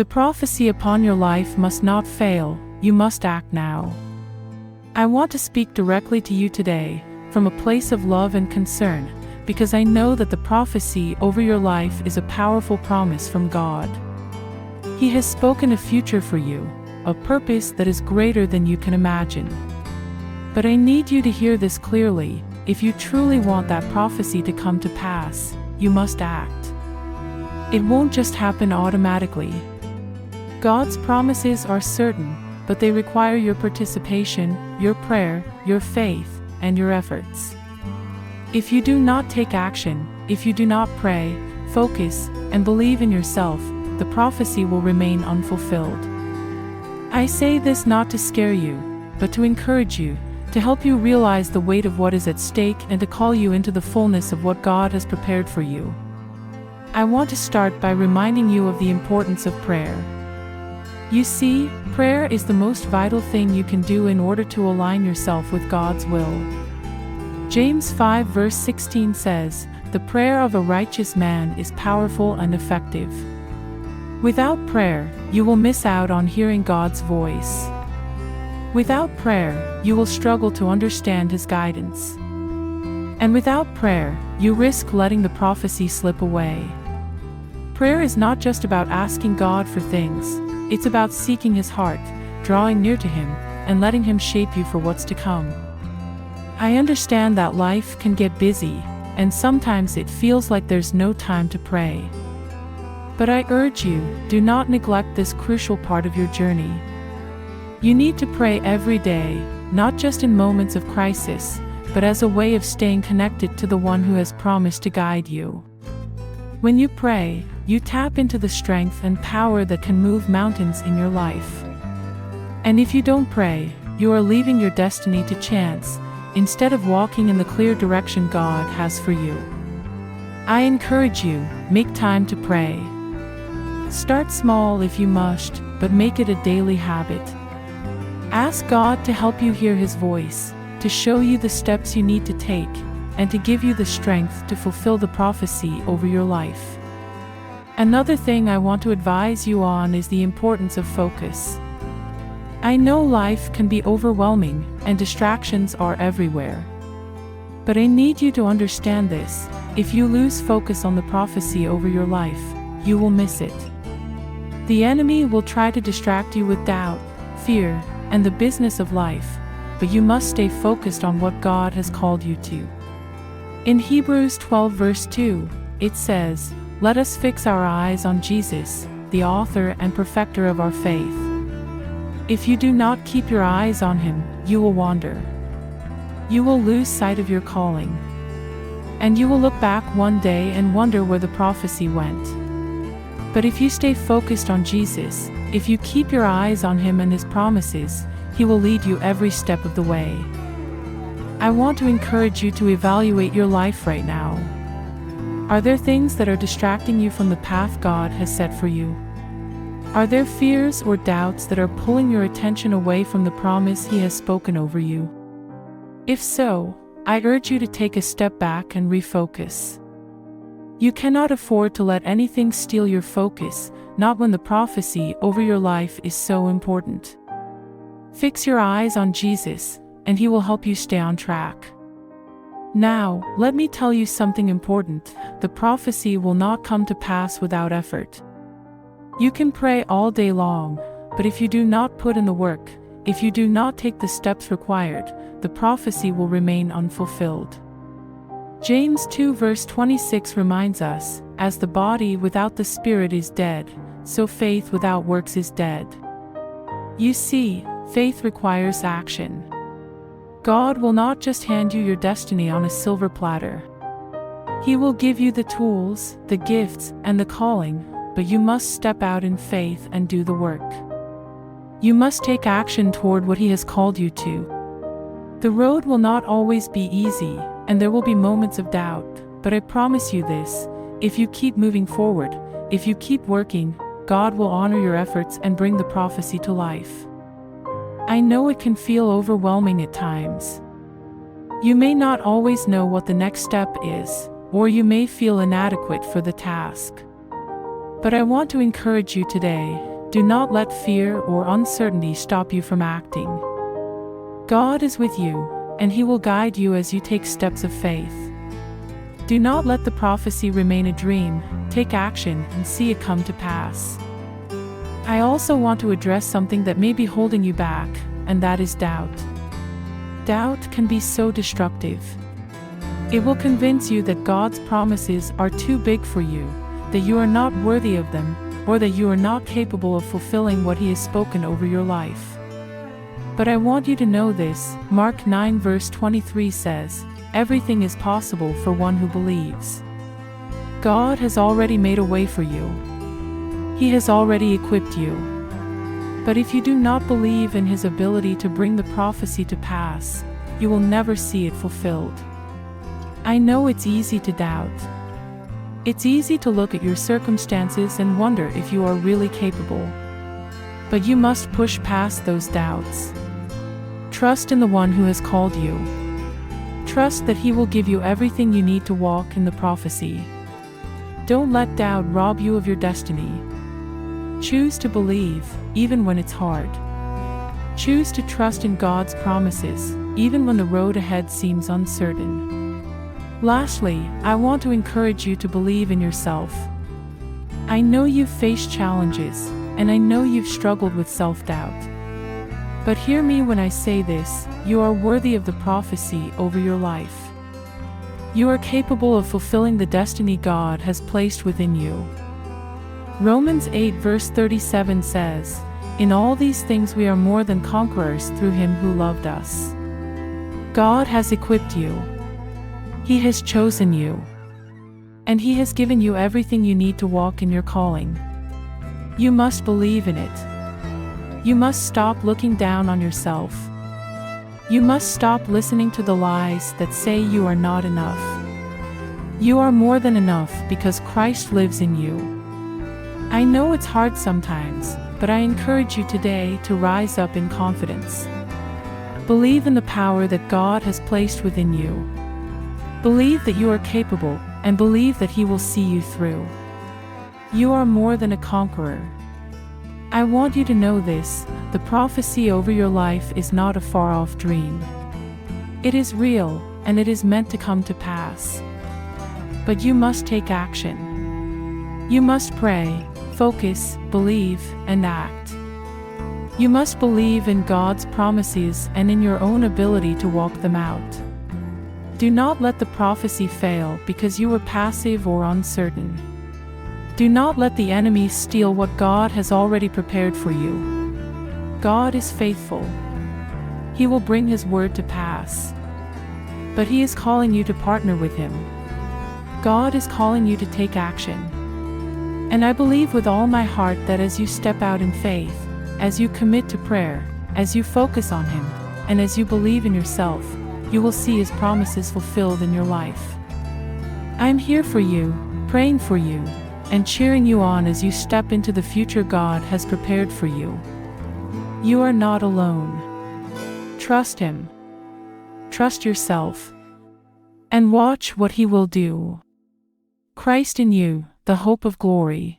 The prophecy upon your life must not fail, you must act now. I want to speak directly to you today, from a place of love and concern, because I know that the prophecy over your life is a powerful promise from God. He has spoken a future for you, a purpose that is greater than you can imagine. But I need you to hear this clearly. If you truly want that prophecy to come to pass, you must act. It won't just happen automatically. God's promises are certain, but they require your participation, your prayer, your faith, and your efforts. If you do not take action, if you do not pray, focus, and believe in yourself, the prophecy will remain unfulfilled. I say this not to scare you, but to encourage you, to help you realize the weight of what is at stake and to call you into the fullness of what God has prepared for you. I want to start by reminding you of the importance of prayer. You see, prayer is the most vital thing you can do in order to align yourself with God's will. James 5 verse 16 says, "The prayer of a righteous man is powerful and effective." Without prayer, you will miss out on hearing God's voice. Without prayer, you will struggle to understand His guidance. And without prayer, you risk letting the prophecy slip away. Prayer is not just about asking God for things, it's about seeking His heart, drawing near to Him, and letting Him shape you for what's to come. I understand that life can get busy, and sometimes it feels like there's no time to pray. But I urge you, do not neglect this crucial part of your journey. You need to pray every day, not just in moments of crisis, but as a way of staying connected to the one who has promised to guide you. When you pray, you tap into the strength and power that can move mountains in your life. And if you don't pray, you are leaving your destiny to chance, instead of walking in the clear direction God has for you. I encourage you, make time to pray. Start small if you must, but make it a daily habit. Ask God to help you hear His voice, to show you the steps you need to take, and to give you the strength to fulfill the prophecy over your life. Another thing I want to advise you on is the importance of focus. I know life can be overwhelming and distractions are everywhere. But I need you to understand this: if you lose focus on the prophecy over your life, you will miss it. The enemy will try to distract you with doubt, fear, and the business of life, but you must stay focused on what God has called you to. In Hebrews 12 verse 2, it says, "Let us fix our eyes on Jesus, the author and perfecter of our faith." If you do not keep your eyes on Him, you will wander. You will lose sight of your calling. And you will look back one day and wonder where the prophecy went. But if you stay focused on Jesus, if you keep your eyes on Him and His promises, He will lead you every step of the way. I want to encourage you to evaluate your life right now. Are there things that are distracting you from the path God has set for you? Are there fears or doubts that are pulling your attention away from the promise He has spoken over you? If so, I urge you to take a step back and refocus. You cannot afford to let anything steal your focus, not when the prophecy over your life is so important. Fix your eyes on Jesus, and He will help you stay on track. Now, let me tell you something important: the prophecy will not come to pass without effort. You can pray all day long, but if you do not put in the work, if you do not take the steps required, the prophecy will remain unfulfilled. James 2 verse 26 reminds us, "As the body without the spirit is dead, so faith without works is dead." You see, faith requires action. God will not just hand you your destiny on a silver platter. He will give you the tools, the gifts, and the calling, but you must step out in faith and do the work. You must take action toward what He has called you to. The road will not always be easy, and there will be moments of doubt, but I promise you this: if you keep moving forward, if you keep working, God will honor your efforts and bring the prophecy to life. I know it can feel overwhelming at times. You may not always know what the next step is, or you may feel inadequate for the task. But I want to encourage you today: Do not let fear or uncertainty stop you from acting. God is with you, and He will guide you as you take steps of faith. Do not let the prophecy remain a dream. Take action and see it come to pass. I also want to address something that may be holding you back, and that is doubt. Doubt can be so destructive. It will convince you that God's promises are too big for you, that you are not worthy of them, or that you are not capable of fulfilling what He has spoken over your life. But I want you to know this. Mark 9 verse 23 says, "Everything is possible for one who believes." God has already made a way for you. He has already equipped you. But if you do not believe in His ability to bring the prophecy to pass, you will never see it fulfilled. I know it's easy to doubt. It's easy to look at your circumstances and wonder if you are really capable. But you must push past those doubts. Trust in the one who has called you. Trust that He will give you everything you need to walk in the prophecy. Don't let doubt rob you of your destiny. Choose to believe, even when it's hard. Choose to trust in God's promises, even when the road ahead seems uncertain. Lastly, I want to encourage you to believe in yourself. I know you've faced challenges, and I know you've struggled with self-doubt. But hear me when I say this: you are worthy of the prophecy over your life. You are capable of fulfilling the destiny God has placed within you. Romans 8 verse 37 says, "In all these things we are more than conquerors through Him who loved us." God has equipped you. He has chosen you. And He has given you everything you need to walk in your calling. You must believe in it. You must stop looking down on yourself. You must stop listening to the lies that say you are not enough. You are more than enough because Christ lives in you. I know it's hard sometimes, but I encourage you today to rise up in confidence. Believe in the power that God has placed within you. Believe that you are capable, and believe that He will see you through. You are more than a conqueror. I want you to know this: the prophecy over your life is not a far-off dream. It is real, and it is meant to come to pass. But you must take action. You must pray, focus, believe, and act. You must believe in God's promises and in your own ability to walk them out. Do not let the prophecy fail because you were passive or uncertain. Do not let the enemy steal what God has already prepared for you. God is faithful. He will bring His word to pass. But He is calling you to partner with Him. God is calling you to take action. And I believe with all my heart that as you step out in faith, as you commit to prayer, as you focus on Him, and as you believe in yourself, you will see His promises fulfilled in your life. I am here for you, praying for you, and cheering you on as you step into the future God has prepared for you. You are not alone. Trust Him. Trust yourself. And watch what He will do. Christ in you, the hope of glory.